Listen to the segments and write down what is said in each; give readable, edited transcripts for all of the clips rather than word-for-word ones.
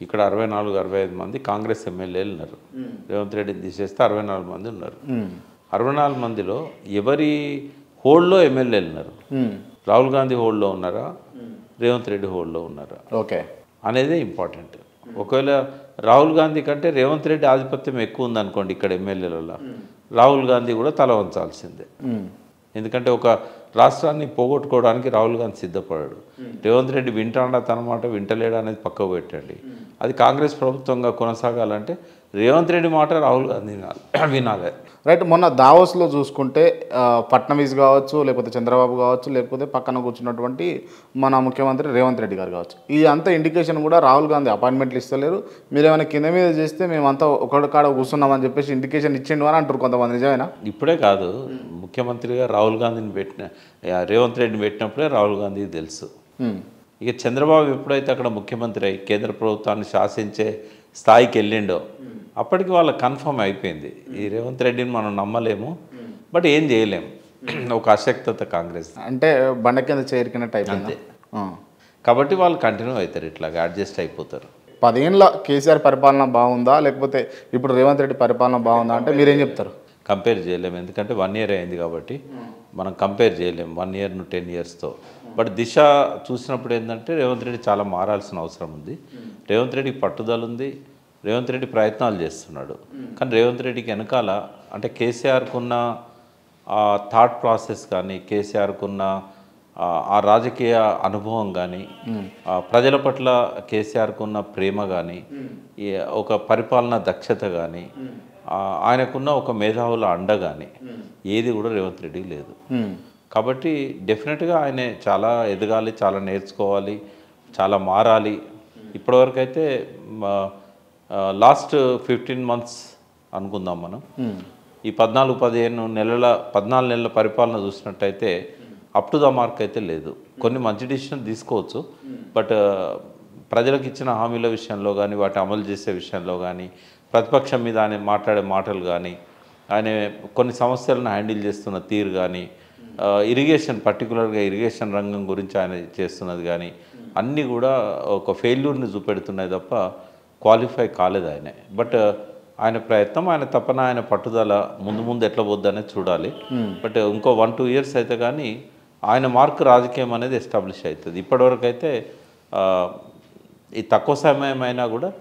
ఇక్కడ 64, 65 మంది కాంగ్రెస్ ఎమ్మెల్యేలు ఉన్నారు. రేవంత్ రెడ్డిని తీసేస్తే 64 మంది ఉన్నారు. 64 మందిలో ఎవరి హోల్డ్లో ఎమ్మెల్యేలు ఉన్నారు? రాహుల్ గాంధీ హోల్డ్లో ఉన్నారా, రేవంత్ రెడ్డి హోల్డ్లో ఉన్నారా అనేదే ఇంపార్టెంట్. ఒకవేళ రాహుల్ గాంధీ కంటే రేవంత్ రెడ్డి ఆధిపత్యం ఎక్కువ ఉందనుకోండి ఇక్కడ ఎమ్మెల్యేలలో, రాహుల్ గాంధీ కూడా తల వంచాల్సిందే. ఎందుకంటే ఒక రాష్ట్రాన్ని పోగొట్టుకోవడానికి రాహుల్ గాంధీ సిద్ధపడాడు. రేవంత్ రెడ్డి వింటాడా తన మాట, వింటలేడా అనేది పక్కకు పెట్టండి. అది కాంగ్రెస్ ప్రభుత్వంగా కొనసాగాలంటే రేవంత్ రెడ్డి మాట రాహుల్ గాంధీ వినాలి. రైట్. మొన్న దావోస్లో చూసుకుంటే ఫడ్నవీస్ కావచ్చు, లేకపోతే చంద్రబాబు కావచ్చు, లేకపోతే పక్కన కూర్చున్నటువంటి మన ముఖ్యమంత్రి రేవంత్ రెడ్డి గారు కావచ్చు, ఈ అంత ఇండికేషన్ కూడా రాహుల్ గాంధీ అపాయింట్మెంట్లు ఇస్తలేరు, మీరు ఏమైనా కింద మీద చేస్తే మేమంతా ఒకటి కాడ కూర్చున్నామని చెప్పేసి ఇండికేషన్ ఇచ్చిండు అని అంటారు కొంతమంది. నిజమేనా? ఇప్పుడే కాదు, ముఖ్యమంత్రిగా రాహుల్ గాంధీని రేవంత్ రెడ్డిని పెట్టినప్పుడే రాహుల్ గాంధీకి తెలుసు. ఇక చంద్రబాబు ఎప్పుడైతే అక్కడ ముఖ్యమంత్రి అయి కేంద్ర ప్రభుత్వాన్ని శాసించే స్థాయికి వెళ్ళిండో అప్పటికి వాళ్ళకి కన్ఫర్మ్ అయిపోయింది, ఈ రేవంత్ రెడ్డిని మనం నమ్మలేము, బట్ ఏం చేయలేము. ఒక అశక్తత కాంగ్రెస్ అంటే బండ కింద చేరికినట్టు అయిపోయింది. కాబట్టి వాళ్ళు కంటిన్యూ అవుతారు, ఇట్లాగా అడ్జస్ట్ అయిపోతారు. 10 ఏళ్ళ కేసీఆర్ పరిపాలన బాగుందా, లేకపోతే ఇప్పుడు రేవంత్ రెడ్డి పరిపాలన బాగుందా అంటే మీరేం చెప్తారు? కంపేర్ చేయలేము, ఎందుకంటే 1 ఇయర్ అయింది కాబట్టి మనం కంపేర్ చేయలేము 1 ఇయర్ 10 ఇయర్స్తో. బట్ దిశ చూసినప్పుడు ఏంటంటే రేవంత్ రెడ్డి చాలా మారాల్సిన అవసరం ఉంది. రేవంత్ రెడ్డికి పట్టుదల ఉంది, రేవంత్ రెడ్డి ప్రయత్నాలు చేస్తున్నాడు. కానీ రేవంత్ రెడ్డికి వెనకాల అంటే కేసీఆర్కున్న థాట్ ప్రాసెస్ కానీ, కేసీఆర్కున్న ఆ రాజకీయ అనుభవం కానీ, ప్రజల పట్ల కేసీఆర్కున్న ప్రేమ కానీ, ఒక పరిపాలన దక్షత కానీ, ఆయనకున్న ఒక మేధావుల అండ కానీ ఏది కూడా రేవంత్ రెడ్డికి లేదు. కాబట్టి డెఫినెట్గా ఆయన చాలా ఎదగాలి, చాలా నేర్చుకోవాలి, చాలా మారాలి. ఇప్పటివరకు అయితే లాస్ట్ 15 months అనుకుందాం మనం, ఈ 14 నెలల పరిపాలన చూసినట్టయితే అప్ టు ద మార్క్ అయితే లేదు. కొన్ని మంచి డిసిషన్ తీసుకోవచ్చు, బట్ ప్రజలకు ఇచ్చిన హామీల విషయంలో కానీ, వాటి అమలు చేసే విషయంలో కానీ, ప్రతిపక్షం మీద ఆయన మాట్లాడే మాటలు కానీ, ఆయన కొన్ని సమస్యలను హ్యాండిల్ చేస్తున్న తీరు కానీ, పర్టికులర్గా ఇరిగేషన్ రంగం గురించి ఆయన చేస్తున్నది కానీ అన్నీ కూడా ఒక ఫెయిల్యూర్ని చూపెడుతున్నాయి తప్ప క్వాలిఫై కాలేదు ఆయన. బట్ ఆయన ప్రయత్నం, ఆయన తపన, ఆయన పట్టుదల ముందు ఎట్లా పోద్దనేది చూడాలి. బట్ ఇంకో 1-2 years అయితే కానీ ఆయన మార్క్ రాజకీయం అనేది ఎస్టాబ్లిష్ అవుతుంది. ఇప్పటివరకు అయితే ఈ తక్కువ సమయం అయినా కూడా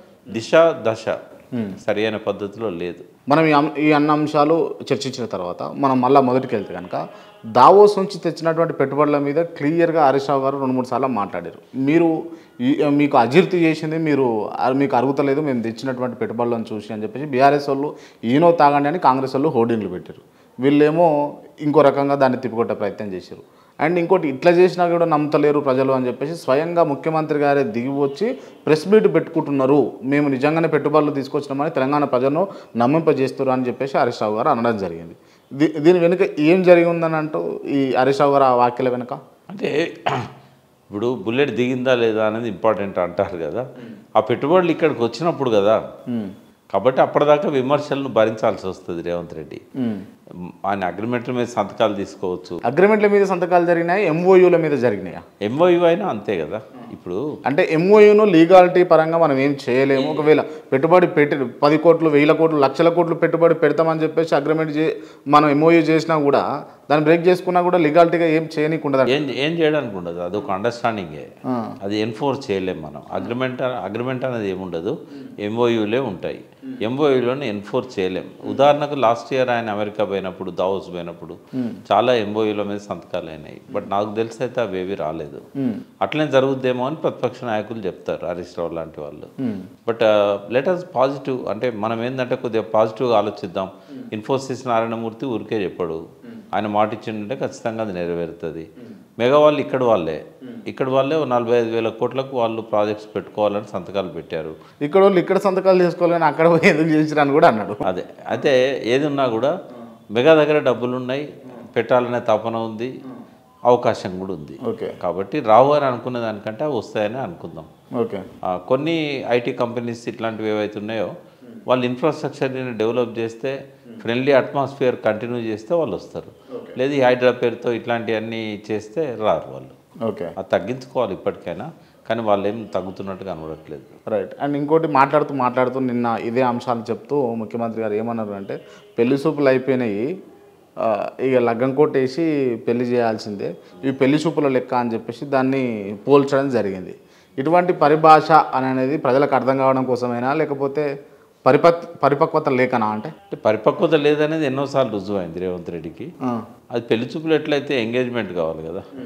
దశ సరి అయిన పద్ధతిలో లేదు. మనం ఈ అన్న అంశాలు చర్చించిన తర్వాత మనం మళ్ళీ మొదటికి వెళ్తే కనుక దావోస్ నుంచి తెచ్చినటువంటి పెట్టుబడుల మీద క్లియర్గా హరీష్ రావు గారు 2-3 సార్లు మాట్లాడారు. మీకు అజీర్తి చేసింది, మీకు అరుగుతలేదు మేము తెచ్చినటువంటి పెట్టుబడులను చూసి అని చెప్పేసి బీఆర్ఎస్ వాళ్ళు ఈనో తాగండి అని కాంగ్రెస్ వాళ్ళు హోర్డింగ్లు పెట్టారు. వీళ్ళేమో ఇంకో రకంగా దాన్ని తిప్పికొట్టే ప్రయత్నం చేశారు. అండ్ ఇంకోటి ఇట్లా చేసినా కూడా నమ్ముతలేరు ప్రజలు అని చెప్పేసి స్వయంగా ముఖ్యమంత్రి గారే దిగి వచ్చి ప్రెస్ మీట్ పెట్టుకుంటున్నారు, మేము నిజంగానే పెట్టుబడులు తీసుకొచ్చినామని తెలంగాణ ప్రజలను నమ్మింపజేస్తారు అని చెప్పేసి హరీష్ రావు గారు అనడం జరిగింది. దీని వెనుక ఏం జరిగి ఉందని అంటూ ఈ హరీష్ రావు గారు ఆ వ్యాఖ్యల వెనుక అంటే ఇప్పుడు బుల్లెట్ దిగిందా లేదా అనేది ఇంపార్టెంట్ అంటారు కదా, ఆ పెట్టుబడులు ఇక్కడికి వచ్చినప్పుడు కదా, కాబట్టి అప్పటిదాకా విమర్శలను భరించాల్సి వస్తుంది రేవంత్ రెడ్డి. ఆయన అగ్రిమెంట్ల మీద సంతకాలు తీసుకోవచ్చు, అగ్రిమెంట్ల మీద సంతకాలు జరిగినాయి, ఎంఓయూల మీద జరిగినాయా, ఎంఓయూ అయినా అంతే కదా. ఇప్పుడు అంటే ఎంఓయూను లీగాలిటీ పరంగా మనం ఏం చేయలేము. ఒకవేళ పెట్టుబడి 10 కోట్లు 1000 కోట్లు లక్షల కోట్లు పెట్టుబడి పెడతామని చెప్పేసి అగ్రిమెంట్ మనం ఎంఓయూ చేసినా కూడా దాన్ని బ్రేక్ చేసుకున్నా కూడా లీగాలిటీగా ఏం చేయనీకుండదు, ఏం చేయడానికి ఉండదు. అది ఒక అండర్స్టాండింగే, అది ఎన్ఫోర్స్ చేయలేము మనం. అగ్రిమెంట్ అనేది ఏముండదు, ఎంఓయూలే ఉంటాయి. ఎంఓయూలోనే ఎన్ఫోర్స్ చేయలేము. ఉదాహరణకు లాస్ట్ ఇయర్ ఆయన అమెరికా పోయినప్పుడు, దావోస్ పోయినప్పుడు చాలా ఎంఓయూల మీద సంతకాలు అయినాయి. బట్ నాకు తెలిసి అయితే అవి ఏవి రాలేదు. అట్లనే జరుగుద్దేమో అని ప్రతిపక్ష నాయకులు చెప్తారు, హరీష్ రావు లాంటి వాళ్ళు. బట్ లెట్ అస్ పాజిటివ్, అంటే మనం ఏంటంటే కొద్దిగా పాజిటివ్గా ఆలోచిద్దాం. ఇన్ఫోసిస్ నారాయణమూర్తి ఊరికే చెప్పాడు, ఆయన మాట ఇచ్చిందంటే ఖచ్చితంగా అది నెరవేరుతుంది. మెగా వాళ్ళు ఇక్కడ వాళ్ళే 45,000 కోట్లకు వాళ్ళు ప్రాజెక్ట్స్ పెట్టుకోవాలని సంతకాలు పెట్టారు. ఇక్కడ సంతకాలు చేసుకోవాలని అక్కడ ఎందుకు చేసిరని కూడా అన్నాడు. అదే అయితే ఏది ఉన్నా కూడా మెగా దగ్గర డబ్బులు ఉన్నాయి, పెట్టాలనే తపన ఉంది, అవకాశం కూడా ఉంది. కాబట్టి రావు అని అనుకునే దానికంటే అవి వస్తాయని అనుకుందాం. కొన్ని ఐటీ కంపెనీస్ ఇట్లాంటివి ఏవైతే ఉన్నాయో వాళ్ళు ఇన్ఫ్రాస్ట్రక్చర్ని డెవలప్ చేస్తే, ఫ్రెండ్లీ అట్మాస్ఫియర్ కంటిన్యూ చేస్తే వాళ్ళు వస్తారు. లేదు ఈ హైడ్రా పేరుతో ఇట్లాంటివన్నీ చేస్తే రారు వాళ్ళు. అది తగ్గించుకోవాలి ఇప్పటికైనా. కానీ వాళ్ళు ఏం తగ్గుతున్నట్టు కనబడట్లేదు. రైట్. అండ్ ఇంకోటి మాట్లాడుతూ నిన్న ఇదే అంశాలు చెప్తూ ముఖ్యమంత్రి గారు ఏమన్నారు అంటే పెళ్లి చూపులు అయిపోయినాయి, ఇక లగ్గం కొట్టేసి పెళ్లి చేయాల్సిందే, ఇవి పెళ్లి చూపుల లెక్క అని చెప్పేసి దాన్ని పోల్చడం జరిగింది. ఇటువంటి పరిభాష అనేది ప్రజలకు అర్థం కావడం కోసమైనా లేకపోతే పరిపక్వత లేకనా? అంటే పరిపక్వత లేదనేది ఎన్నోసార్లు రుజువు అయింది రేవంత్ రెడ్డికి. అది పెళ్లి చూపులు ఎట్లయితే ఎంగేజ్మెంట్ కావాలి కదా.